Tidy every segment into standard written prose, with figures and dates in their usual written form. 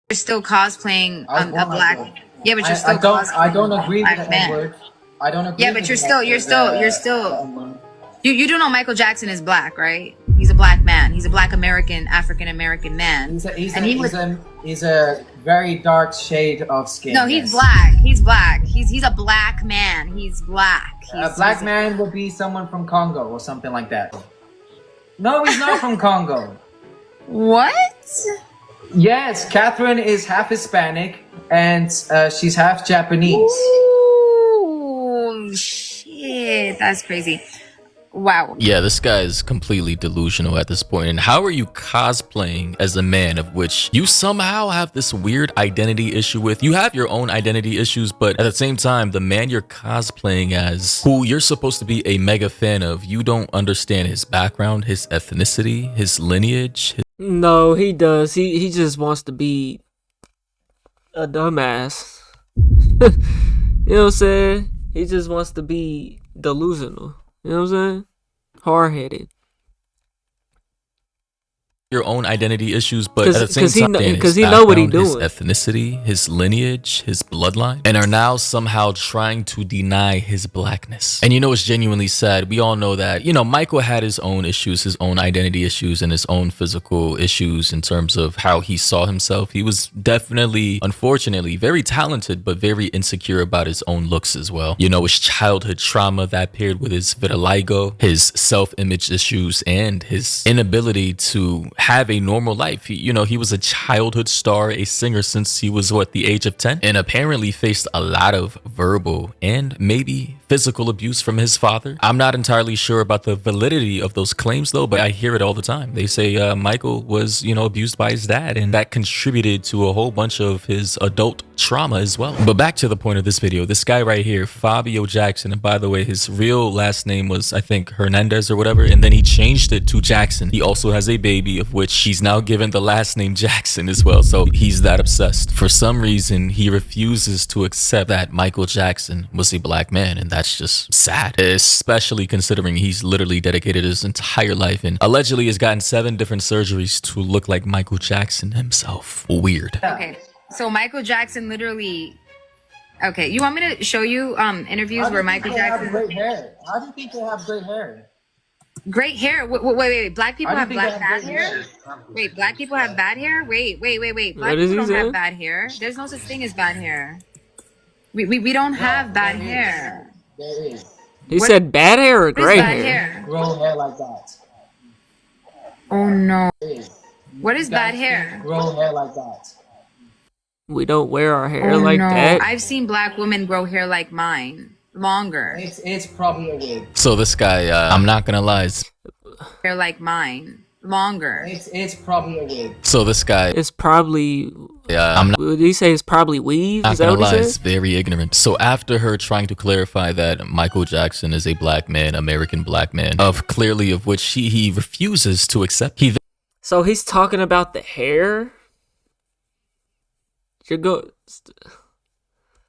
You're still cosplaying I a black. agree. Yeah, but you're still cosplaying I don't agree a with black the N man. word. I don't agree Yeah, with but the you're the still. N word. You do know Michael Jackson is black, right? He's a black man. He's a black American, African American man, and he was. He's a very dark shade of skin. No, he's Yes. black. He's black. He's a black man. He's black. A black man would be someone from Congo or something like that. No, he's not from Congo. What? Yes, Catherine is half Hispanic and she's half Japanese. Ooh, shit. That's crazy. Wow. Yeah, this guy is completely delusional at this point. And how are you cosplaying as a man of which you somehow have this weird identity issue with? You have your own identity issues, but at the same time, the man you're cosplaying as, who you're supposed to be a mega fan of, you don't understand his background, his ethnicity, his lineage. No, he does. He just wants to be a dumbass. You know what I'm saying? He just wants to be delusional. You know what I'm saying? Hard-headed. Your own identity issues, but at the same time, because he know what he doing. His ethnicity, his lineage, his bloodline, and are now somehow trying to deny his blackness. And you know, it's genuinely sad. We all know that, you know, Michael had his own issues, his own identity issues, and his own physical issues in terms of how he saw himself. He was definitely, unfortunately, very talented, but very insecure about his own looks as well. You know, his childhood trauma that paired with his vitiligo, his self-image issues, and his inability to have a normal life. He was a childhood star, a singer since he was the age of 10, and apparently faced a lot of verbal and maybe physical abuse from his father. I'm not entirely sure about the validity of those claims though, but I hear it all the time. They say Michael was, abused by his dad, and that contributed to a whole bunch of his adult trauma as well. But back to the point of this video, this guy right here, Fabio Jackson, and by the way, his real last name was, I think, Hernandez or whatever, and then he changed it to Jackson. He also has a baby of which he's now given the last name Jackson as well, so he's that obsessed. For some reason, he refuses to accept that Michael Jackson was a black man, and that's just sad, especially considering he's literally dedicated his entire life and allegedly has gotten 7 different surgeries to look like Michael Jackson himself. Weird. Okay, so Michael Jackson literally. Okay, you want me to show you interviews where Michael Jackson? Great hair. How do you think they have great hair? Great hair. Wait. Black people have bad hair? Wait, black people have bad hair? Wait. Black people don't have bad hair. There's no such thing as bad hair. We don't have bad hair. There is. He said bad hair or gray hair? Grow hair like that. Oh no. There is. What is bad hair? Grow hair like that. We don't wear our hair like that. I've seen black women grow hair like mine. Longer. It's probably a wig. So this guy, I'm not gonna lie. Hair like mine. Longer. It's probably a wig. So this guy, it's probably. I'm not. Did he say it's probably weave? Is that what he said? It's very ignorant. So after her trying to clarify that Michael Jackson is a black man, American black man, of which he refuses to accept. So he's talking about the hair.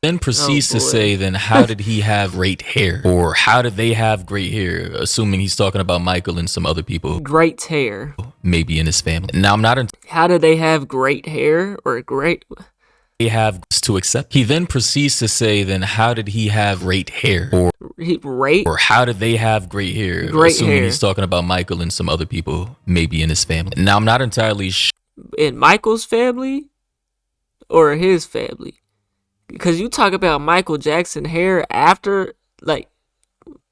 Then proceeds to say, then how did he have great hair? Or how did they have great hair? Assuming he's talking about Michael and some other people. Great hair. Maybe in his family. Now, I'm not... How did they have great hair? Or great... They have to accept. He then proceeds to say, then how did he have great hair? Or how did they have great hair? Assuming he's talking about Michael and some other people. Maybe in his family. Now, I'm not entirely sure. In Michael's family? Or his family? Because you talk about Michael Jackson hair after, like,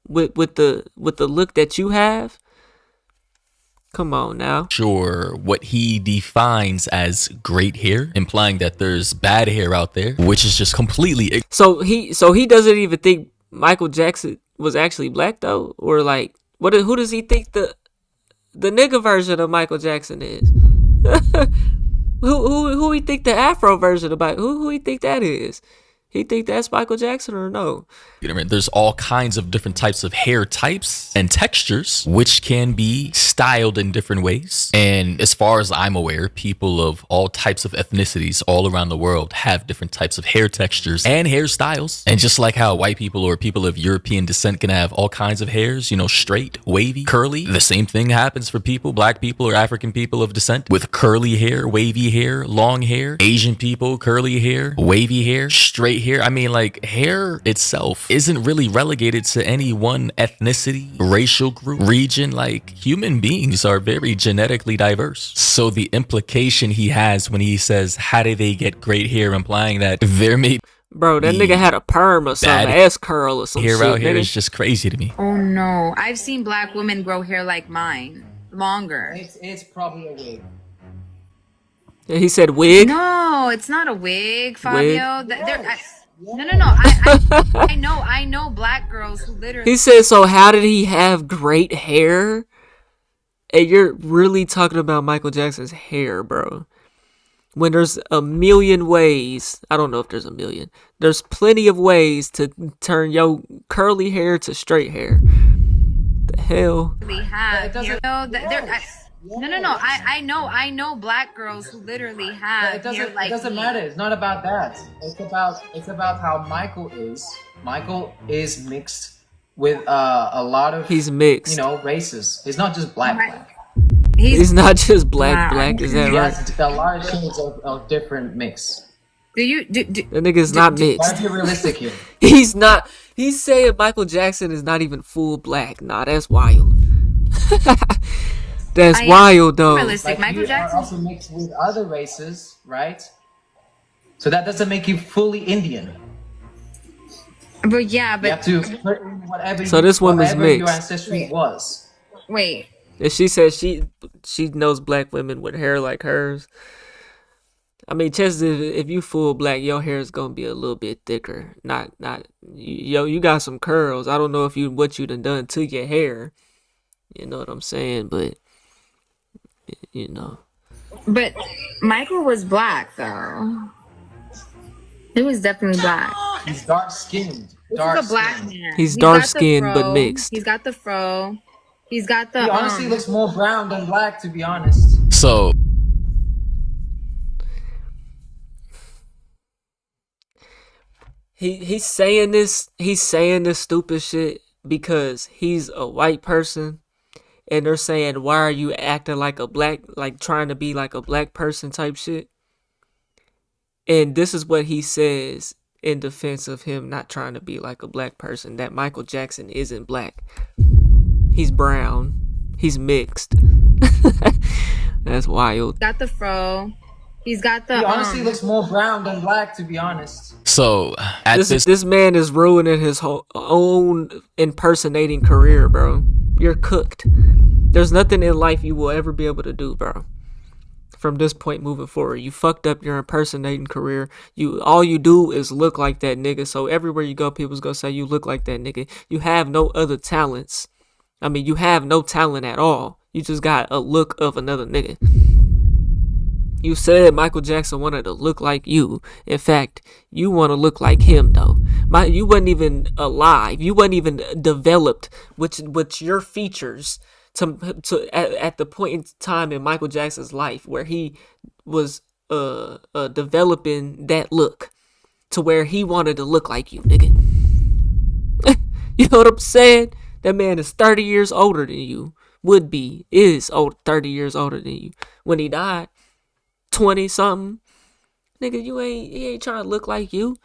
with the look that you have. Come on now. Sure, what he defines as great hair, implying that there's bad hair out there, which is just completely. So he doesn't even think Michael Jackson was actually black though, or like who does he think the nigga version of Michael Jackson is? Who he think the Afro version about? Who he think that is? He think that's Michael Jackson or no? There's all kinds of different types of hair types and textures, which can be styled in different ways. And as far as I'm aware, people of all types of ethnicities all around the world have different types of hair textures and hairstyles. And just like how white people or people of European descent can have all kinds of hairs, you know, straight, wavy, curly, the same thing happens for people, black people or African people of descent with curly hair, wavy hair, long hair, Asian people, curly hair, wavy hair, straight hair. I mean, like, hair itself isn't really relegated to any one ethnicity, racial group, region. Like, human beings are very genetically diverse. So the implication he has when he says, how do they get great hair, implying that there may Bro, that nigga had a perm or something, ass curl or some hair shit. Out here nigga. is just crazy to me. Oh no, I've seen black women grow hair like mine, longer. It's probably a wig. Yeah, he said wig? No, it's not a wig, Fabio. Wig? No. I know black girls who literally. He said, so how did he have great hair? And you're really talking about Michael Jackson's hair, bro. When there's a million ways, I don't know if there's a million. There's plenty of ways to turn your curly hair to straight hair. The hell? Have hair. No. I know black girls who literally have hair like It doesn't me. matter. It's not about that. It's about how Michael is. Michael is mixed with a lot of He's mixed. You know, races. He's not just black. He's not just black. Is that right? Yes, a lot of shades of different mix. Do that nigga's not mixed. Let's be realistic here. He's not. He's saying Michael Jackson is not even full black. Nah, that's wild. That's wild, though. Realistic. Like, Michael you Jackson are also mixed with other races, right? So that doesn't make you fully Indian. But You have to put in whatever. So this woman's whatever your mixed. ancestry was. wait. And she said she knows black women with hair like hers. I mean, chances if you full black, your hair is gonna be a little bit thicker. Not you got some curls. I don't know if what you done to your hair. You know what I'm saying? But you know. But Michael was black though. He was definitely black. He's dark skinned. He's a black man. He's dark skinned but mixed. He's got the fro. He's got the. He honestly looks more brown than black, to be honest. So he's saying this stupid shit because he's a white person, and they're saying, why are you acting like a black, like trying to be like a black person type shit. And this is what he says in defense of him not trying to be like a black person, that Michael Jackson isn't black. He's brown. He's mixed. That's wild. Got the fro. He's got the. He honestly looks more brown than black, to be honest. So this man is ruining his own impersonating career, bro. You're cooked. There's nothing in life you will ever be able to do, bro. From this point moving forward, you fucked up your impersonating career. All you do is look like that nigga. So everywhere you go, people's gonna say you look like that nigga. You have no other talents. I mean, you have no talent at all. You just got a look of another nigga. You said Michael Jackson wanted to look like you. In fact, you want to look like him, though. You wasn't even alive. You wasn't even developed with your features at the point in time in Michael Jackson's life where he was developing that look to where he wanted to look like you, nigga. You know what I'm saying? That man is 30 years older than you. Is 30 years older than you. When he died, 20 something. Nigga, he ain't trying to look like you.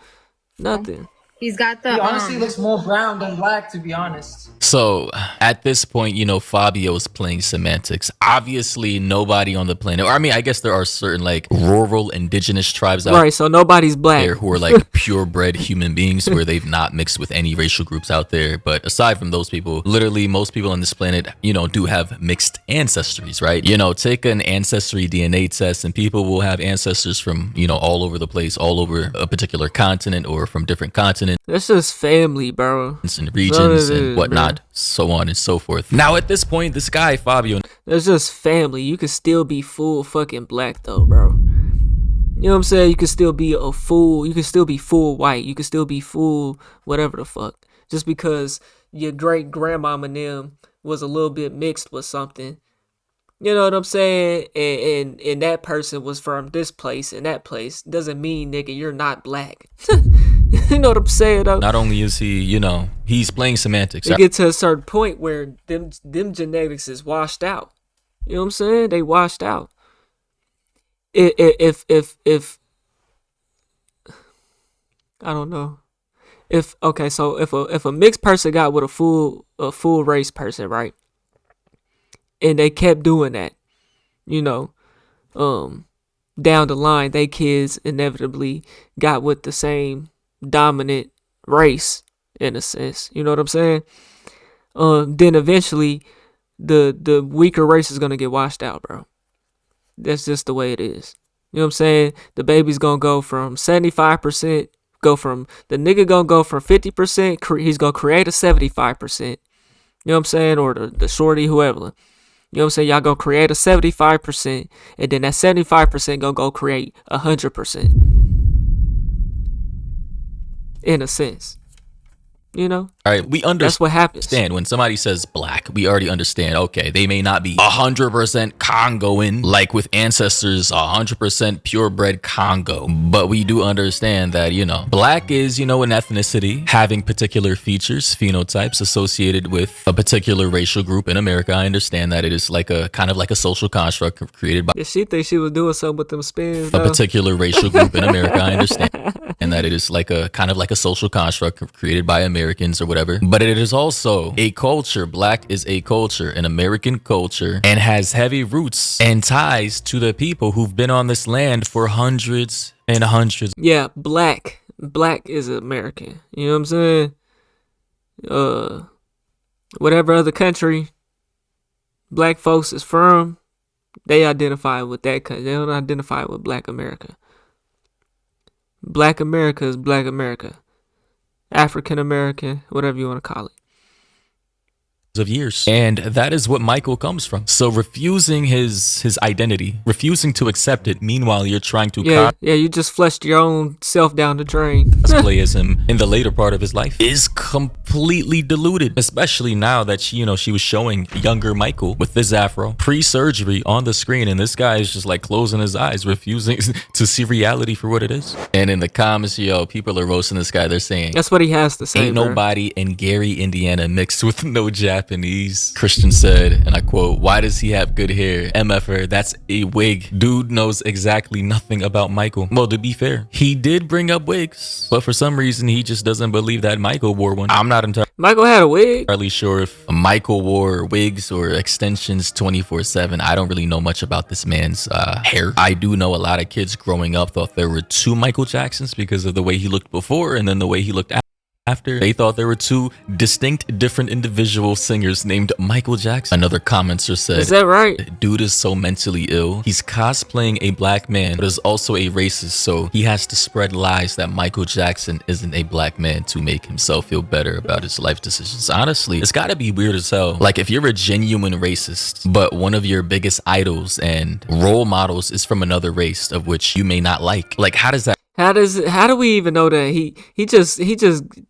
Nothing. He's got the. He honestly looks more brown than black, to be honest. So at this point, you know, Fabio is playing semantics. Obviously, nobody on the planet, or I mean, I guess there are certain like rural indigenous tribes out right, so nobody's black there who are like purebred human beings where they've not mixed with any racial groups out there. But aside from those people, literally most people on this planet, you know, do have mixed ancestries, right? You know, take an ancestry DNA test and people will have ancestors from, you know, all over the place, all over a particular continent or from different continents. That's just family, bro. And regions and whatnot, bro. So on and so forth. Now at this point, this guy Fabio, that's just family. You can still be full fucking black though, bro. You know what I'm saying? You can still be a fool. You can still be full white. You can still be full whatever the fuck. Just because your great grandmama and them was a little bit mixed with something. You know what I'm saying? And that person was from this place and that place doesn't mean, nigga, you're not black. You know what I'm saying, though? Not only is he, you know, he's playing semantics. They get to a certain point where them genetics is washed out. You know what I'm saying? They washed out. If I don't know. If a mixed person got with a full race person, right? And they kept doing that, you know, down the line, they kids inevitably got with the same dominant race in a sense. You know what I'm saying? Then eventually the weaker race is gonna get washed out, bro. That's just the way it is. You know what I'm saying? The baby's gonna go from 75%, the nigga gonna go from 50%, he's gonna create a 75%. You know what I'm saying? Or the shorty, whoever. You know what I'm saying? Y'all gonna create a 75%, and then that 75% gonna go create 100%. In a sense. You know? All right, we understand. That's what happens. When somebody says black, we already understand, okay, they may not be 100% Congoan, like with ancestors, 100% purebred Congo. But we do understand that, you know, black is, you know, an ethnicity having particular features, phenotypes associated with a particular racial group in America. I understand that it is like a kind of like a social construct created by. Yeah, she thinks she was doing something with them spins, a particular racial group in America. I understand. And that it is like a kind of like a social construct created by Americans or whatever. But it is also a culture. Black is a culture, an American culture, and has heavy roots and ties to the people who've been on this land for hundreds and hundreds. Yeah, black is American. You know what I'm saying? Whatever other country black folks is from, they identify with that country. They don't identify with Black America. Black America is Black America. African American, whatever you want to call it. Of years, and that is what Michael comes from. So refusing his identity, refusing to accept it, meanwhile you're trying to you just flushed your own self down the drain. Cosplay as him in the later part of his life is completely deluded, especially now that she was showing younger Michael with this afro pre-surgery on the screen, and this guy is just like closing his eyes, refusing to see reality for what it is. And in the comments, people are roasting this guy. They're saying that's what he has to say. Ain't nobody in Gary, Indiana mixed with no Japanese. Christian said, and I quote, "Why does he have good hair? MFer, that's a wig. Dude knows exactly nothing about Michael." Well, to be fair, he did bring up wigs, but for some reason he just doesn't believe that Michael wore one. I'm not Michael had a wig. Entirely sure if Michael wore wigs or extensions 24/7. I don't really know much about this man's hair. I do know a lot of kids growing up thought there were two Michael Jacksons because of the way he looked before and then the way he looked after. They thought there were two distinct different individual singers named Michael Jackson. Another commenter said, "Is that right? Dude is so mentally ill. He's cosplaying a black man, but is also a racist, so he has to spread lies that Michael Jackson isn't a black man to make himself feel better about his life decisions." Honestly, it's gotta be weird as hell. Like, if you're a genuine racist, but one of your biggest idols and role models is from another race of which you may not like how does that How do we even know that he just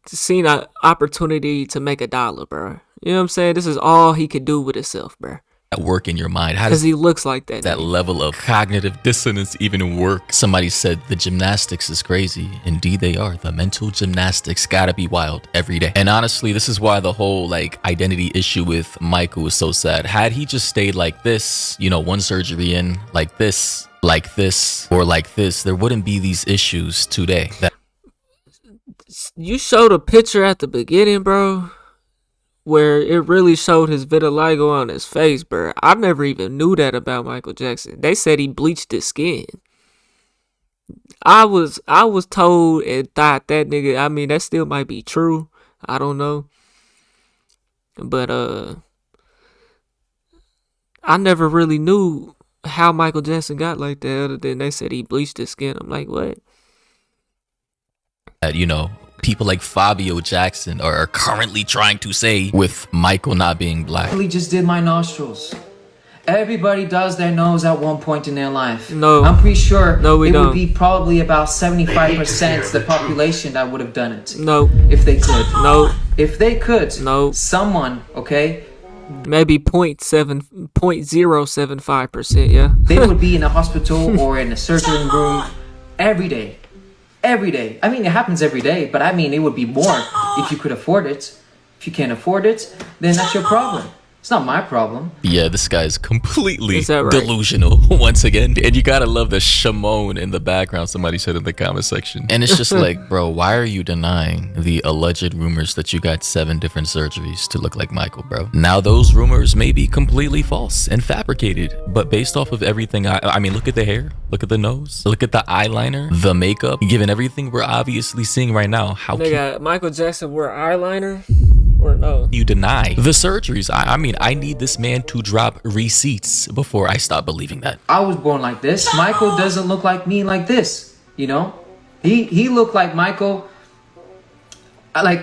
seen an opportunity to make $1, bro? You know what I'm saying? This is all he could do with himself, bro. Work in your mind? How does he looks like that? That level of cognitive dissonance even work? Somebody said the gymnastics is crazy. Indeed they are. The mental gymnastics gotta be wild every day. And honestly, this is why the whole identity issue with Michael is so sad. Had he just stayed like this, one surgery in, like this, or like this, there wouldn't be these issues today. You showed a picture at the beginning, bro, where it really showed his vitiligo on his face, bro. I never even knew that about Michael Jackson. They said he bleached his skin. I was told and thought that nigga, I mean, that still might be true. I don't know. But I never really knew how Michael Jackson got like that, other than they said he bleached his skin. I'm like, what? People like Fabio Jackson are currently trying to say with Michael not being black. I just did my nostrils. Everybody does their nose at one point in their life. No. I'm pretty sure No, it would be probably about 75% the population that would have done it. No. If they could. No. If they could. No. Someone, okay? Maybe 0.075%, yeah. They would be in a hospital or in a surgery room every day. Every day. I mean, it happens every day, but I mean, it would be more if you could afford it. If you can't afford it, then that's your problem. It's not my problem. Yeah, this guy's completely right? delusional once again. And you gotta love the Shimon in the background, somebody said in the comment section. And it's just like, bro, why are you denying the alleged rumors that you got 7 different surgeries to look like Michael, bro? Now those rumors may be completely false and fabricated, but based off of everything, I mean, look at the hair, look at the nose, look at the eyeliner, the makeup, given everything we're obviously seeing right now, how Nigga, Michael Jackson wear eyeliner? Or no? You deny the surgeries. I mean, I need this man to drop receipts before I stop believing that. I was born like this. Michael doesn't look like me like this, you know? He looked like Michael.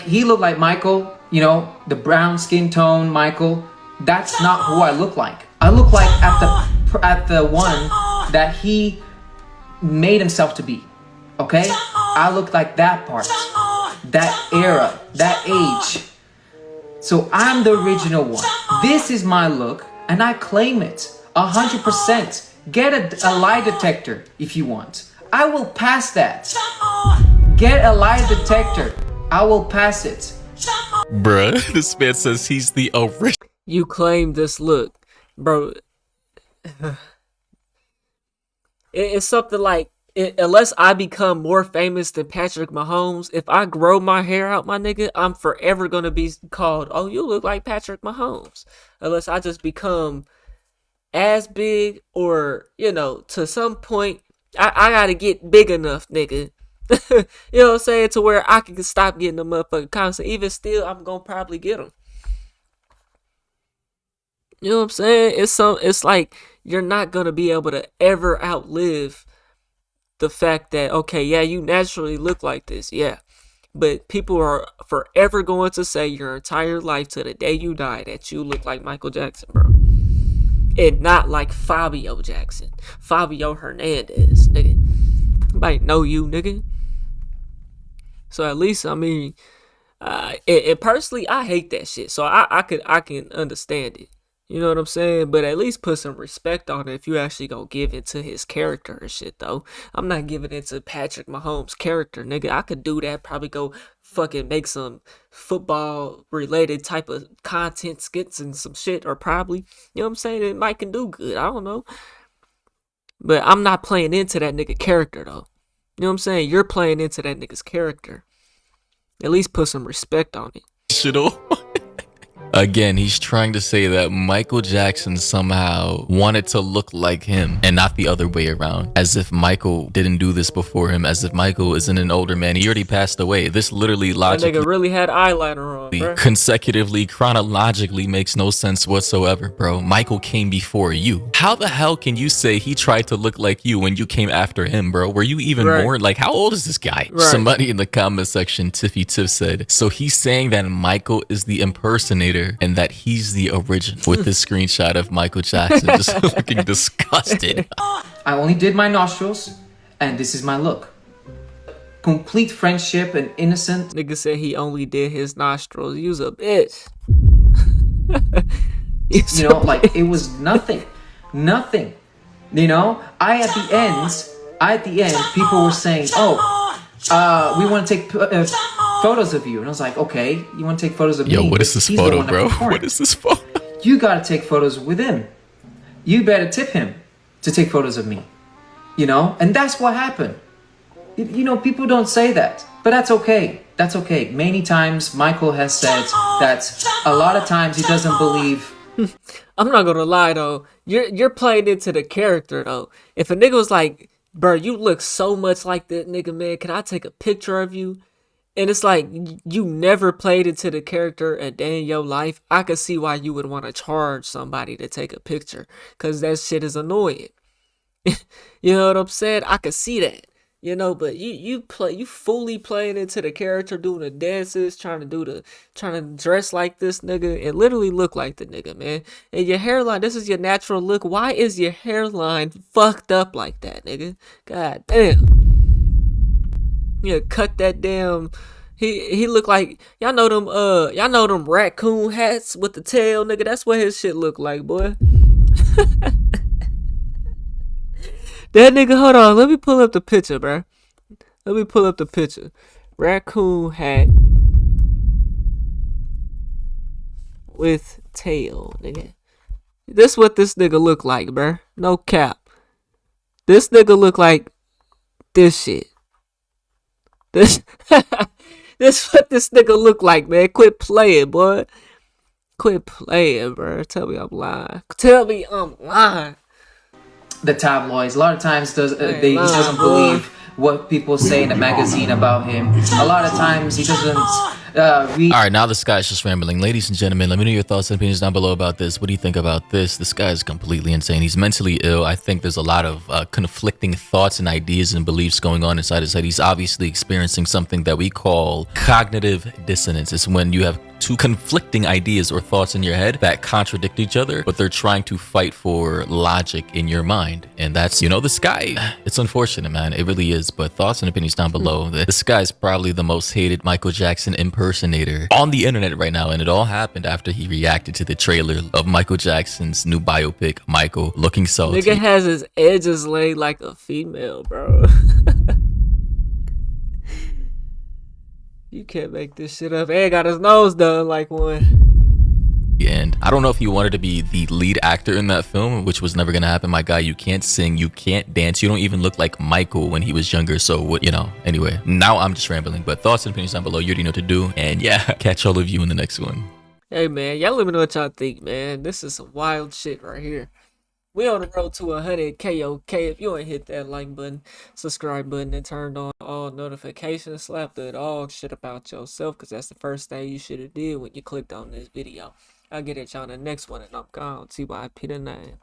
He looked like Michael, you know, the brown skin tone Michael. That's not who I look like. I look like at the one that he made himself to be. Okay? I look like that part. That era, that age. So I'm the original one. This is my look, and I claim it 100%. Get a lie detector if you want. I will pass that. Get a lie detector. I will pass it. Bruh, this man says he's the original. You claim this look. Bro. It's something like, unless I become more famous than Patrick Mahomes, if I grow my hair out, my nigga, I'm forever going to be called, oh, you look like Patrick Mahomes. Unless I just become as big or, you know, to some point, I got to get big enough, nigga. You know what I'm saying? To where I can stop getting the motherfucking comments. Even still, I'm going to probably get them. You know what I'm saying? It's like you're not going to be able to ever outlive the fact that, okay, yeah, you naturally look like this, yeah. But people are forever going to say your entire life to the day you die that you look like Michael Jackson, bro. And not like Fabio Jackson. Fabio Hernandez, nigga. Nobody know you, nigga. So at least, I mean, and personally, I hate that shit. So I can understand it. You know what I'm saying? But at least put some respect on it if you actually gonna give into his character and shit, though. I'm not giving into Patrick Mahomes' character, nigga. I could do that, probably go fucking make some football-related type of content skits and some shit, or probably, you know what I'm saying? It might can do good, I don't know. But I'm not playing into that nigga character, though. You know what I'm saying? You're playing into that nigga's character. At least put some respect on it. Again, he's trying to say that Michael Jackson somehow wanted to look like him and not the other way around. As if Michael didn't do this before him. As if Michael isn't an older man. He already passed away. This literally logically... That nigga really had eyeliner on, bro. Consecutively, chronologically makes no sense whatsoever, bro. Michael came before you. How the hell can you say he tried to look like you when you came after him, bro? Were you even born? Like, how old is this guy? Right. Somebody in the comment section, Tiffy Tiff, said, so he's saying that Michael is the impersonator and that he's the original, with this screenshot of Michael Jackson just looking disgusted. I only did my nostrils, and this is my look. Complete friendship and innocent. Nigga said he only did his nostrils. You was a bitch. You know, like, it was nothing. Nothing. You know, at the end, people were saying, oh, we want to take photos of you. And I was like, okay, you want to take photos of me? Yo, what is this photo, bro? What is this photo? You got to take photos with him. You better tip him to take photos of me. You know? And that's what happened. You know, people don't say that. But that's okay. That's okay. Many times, Michael has said that a lot of times he doesn't believe. I'm not gonna lie, though. You're playing into the character, though. If a nigga was like, bro, you look so much like that nigga, man. Can I take a picture of you? And it's like, you never played into the character a day in your life. I could see why you would want to charge somebody to take a picture. Because that shit is annoying. You know what I'm saying? I could see that. You know, but you fully playing into the character, doing the dances, trying to dress like this nigga and literally look like the nigga, man. And your hairline, this is your natural look. Why is your hairline fucked up like that, nigga? God damn. Yeah, cut that damn. He look like y'all know them raccoon hats with the tail, nigga. That's what his shit look like, boy. That nigga, hold on, let me pull up the picture, bro. Let me pull up the picture. Raccoon hat with tail, nigga. This what this nigga look like, bruh. No cap. This nigga look like this shit. This this what this nigga look like, man. Quit playing, boy. Quit playing, bro. Tell me I'm lying. Tell me I'm lying. The tabloids. A lot of times he doesn't believe what people say in the magazine about him. A lot of times he doesn't read. All right, now this guy's just rambling. Ladies and gentlemen, let me know your thoughts and opinions down below about this. What do you think about this? This guy is completely insane. He's mentally ill. I think there's a lot of conflicting thoughts and ideas and beliefs going on inside his head. He's obviously experiencing something that we call cognitive dissonance. It's when you have two conflicting ideas or thoughts in your head that contradict each other, but they're trying to fight for logic in your mind. And that's, you know, this guy. It's unfortunate, man. It really is. But thoughts and opinions down below. This guy's probably the most hated Michael Jackson impersonator on the internet right now. And it all happened after he reacted to the trailer of Michael Jackson's new biopic, Michael, looking salty. Nigga has his edges laid like a female, bro. You can't make this shit up. And got his nose done like one. And I don't know if he wanted to be the lead actor in that film, which was never gonna happen. My guy, you can't sing, you can't dance, you don't even look like Michael when he was younger. So what, you know, anyway, now I'm just rambling, but thoughts and opinions down below. You already know what to do. And yeah, catch all of you in the next one. Hey man, y'all let me know what y'all think, man. This is some wild shit right here. We on the road to 100K, okay? If you ain't hit that like button, subscribe button, and turned on all notifications, slap the dog shit about yourself, because that's the first thing you should have did when you clicked on this video. I'll get at y'all in the next one, and I'm gone. TYP the name.